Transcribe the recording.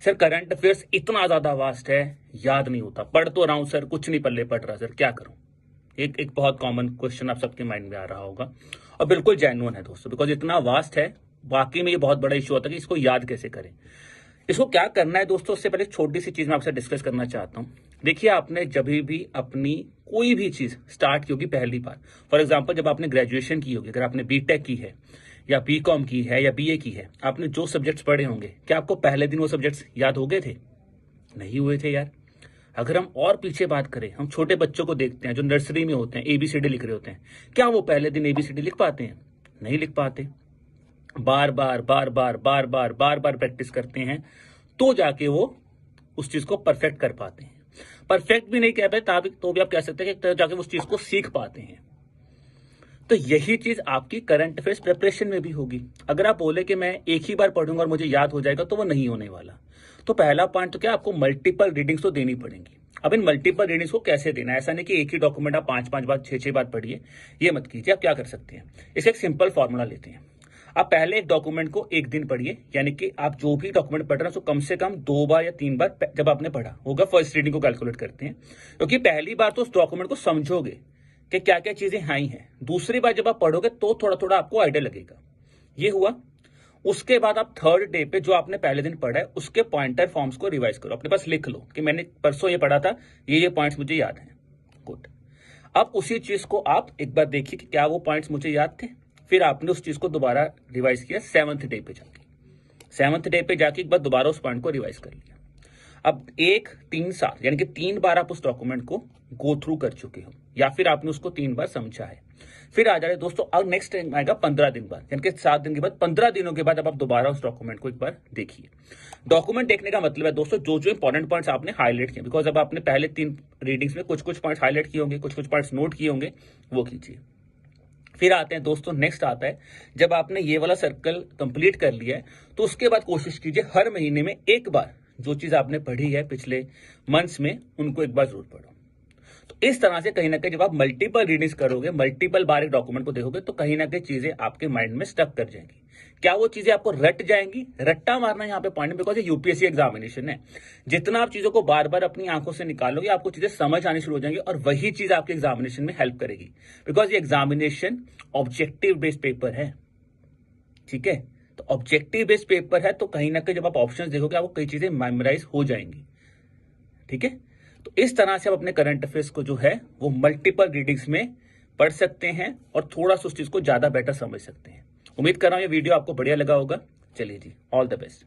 Sir current affairs इतना ज्यादा vast है, याद नहीं होता। पढ़ तो रहा हूं सर, कुछ नहीं पल्ले पड़ रहा सर, क्या करूं। एक बहुत कॉमन क्वेश्चन आप सबके माइंड में आ रहा होगा और बिल्कुल जेन्युइन है दोस्तों, बिकॉज इतना वास्ट है। वाकई में ये बहुत बड़ा इशू होता है कि इसको याद कैसे करें। इसको क्या करना है दोस्तों, उससे पहले एक छोटी सी चीज मैं आपसे डिस्कस करना चाहता हूं। देखिए, आपने जब भी अपनी कोई भी चीज स्टार्ट की होगी पहली बार, फॉर एग्जांपल जब आपने ग्रेजुएशन की होगी, अगर आपने बीटेक की है या बीकॉम की है या बीए की है, आपने जो सब्जेक्ट्स पढ़े होंगे, क्या आपको पहले दिन वो सब्जेक्ट्स याद हो गए थे? नहीं हुए थे यार। अगर हम और पीछे बात करें, हम छोटे बच्चों को देखते हैं जो नर्सरी में होते हैं, एबीसीडी लिख रहे होते हैं, क्या वो पहले दिन एबीसीडी लिख पाते हैं? नहीं लिख पाते। बार बार बार बार बार बार बार बार प्रैक्टिस करते हैं तो जाके वो उस चीज को परफेक्ट कर पाते हैं। परफेक्ट भी नहीं कह पाए तो भी आप कह सकते हैं कि जाके उस चीज को सीख पाते हैं। तो यही चीज आपकी करंट अफेयर्स प्रिपरेशन में भी होगी। अगर आप बोले कि मैं एक ही बार पढ़ूंगा और मुझे याद हो जाएगा, तो वो नहीं होने वाला। तो पहला पॉइंट तो क्या, आपको मल्टीपल रीडिंग्स तो देनी पड़ेंगी। अब इन मल्टीपल रीडिंग्स को कैसे देना है, ऐसा नहीं कि एक ही डॉक्यूमेंट आप 5-5 बार 6-6 बार पढ़िए, ये मत कीजिए। आप क्या कर सकते हैं, इसका एक सिंपल फॉर्मूला लेते हैं। आप पहले एक डॉक्यूमेंट को एक दिन पढ़िए, यानी कि आप जो भी डॉक्यूमेंट पढ़ रहे हैं उसको कम से कम 2 बार या 3 बार जब आपने पढ़ा होगा, फर्स्ट रीडिंग को कैलकुलेट करते हैं, क्योंकि पहली बार तो उस डॉक्यूमेंट को समझोगे कि क्या क्या चीजें हाई हैं। दूसरी बार जब आप पढ़ोगे तो थोड़ा थोड़ा आपको आइडिया लगेगा। ये हुआ। उसके बाद आप थर्ड डे पे जो आपने पहले दिन पढ़ा है उसके पॉइंटर फॉर्म्स को रिवाइज करो, अपने पास लिख लो कि मैंने परसों ये पढ़ा था, ये पॉइंट्स मुझे याद हैं। गुड। अब उसी चीज को आप एक बार देखिए कि क्या वो पॉइंट्स मुझे याद थे। फिर आपने उस चीज को दोबारा रिवाइज किया 7th डे पे जाके। 7th डे पे जाके एक बार दोबारा उस पॉइंट को रिवाइज कर लिया। अब 1-3-7 यानी कि 3 बार आप उस डॉक्यूमेंट को गो थ्रू कर चुके हो, या फिर आपने उसको 3 बार समझा है। फिर आ जा रहे दोस्तों, अब नेक्स्ट टाइम आएगा 15 दिन बाद, यानी कि 7 दिन के बाद, 15 दिनों के बाद अब आप दोबारा उस डॉक्यूमेंट को एक बार देखिए। डॉक्यूमेंट देखने का मतलब है दोस्तों, जो जो इंपॉर्टेंट पॉइंट्स आपने हाईलाइट किए, बिकॉज अब आपने पहले 3 रीडिंग्स में कुछ कुछ पॉइंट्स हाईलाइट किए होंगे, कुछ कुछ पॉइंट्स नोट किए होंगे, वो कीजिए। फिर आते हैं दोस्तों, नेक्स्ट आता है जब आपने ये वाला सर्कल कंप्लीट कर लिया है, तो उसके बाद कोशिश कीजिए हर महीने में एक बार जो चीज आपने पढ़ी है पिछले मंथ्स में, उनको एक बार जरूर पढ़ो। तो इस तरह से कहीं ना कहीं जब आप मल्टीपल रीडिंग्स करोगे, मल्टीपल बार एक डॉक्यूमेंट को देखोगे, तो कहीं ना कहीं चीजें आपके माइंड में स्टक कर जाएंगी। क्या वो चीजें आपको रट जाएंगी? रट्टा मारना यहाँ पे पॉइंट, बिकॉज ये यूपीएससी एग्जामिनेशन है। जितना आप चीजों को बार बार अपनी आंखों से निकालोगे, आपको चीजें समझ आनी शुरू हो जाएंगी और वही चीज आपके एग्जामिनेशन में हेल्प करेगी, बिकॉज ये एग्जामिनेशन ऑब्जेक्टिव बेस्ड पेपर है। ठीक है, तो ऑब्जेक्टिव बेस्ड पेपर है, तो कहीं ना कहीं जब आप ऑप्शंस देखोगे आपको कई चीजें मेमोराइज हो जाएंगी। ठीक है, तो इस तरह से आप अपने करंट अफेयर्स को जो है वो मल्टीपल रीडिंग्स में पढ़ सकते हैं और थोड़ा सा उस चीज को ज्यादा बेटर समझ सकते हैं। उम्मीद कर रहा हूं ये वीडियो आपको बढ़िया लगा होगा। चलिए जी, ऑल द बेस्ट।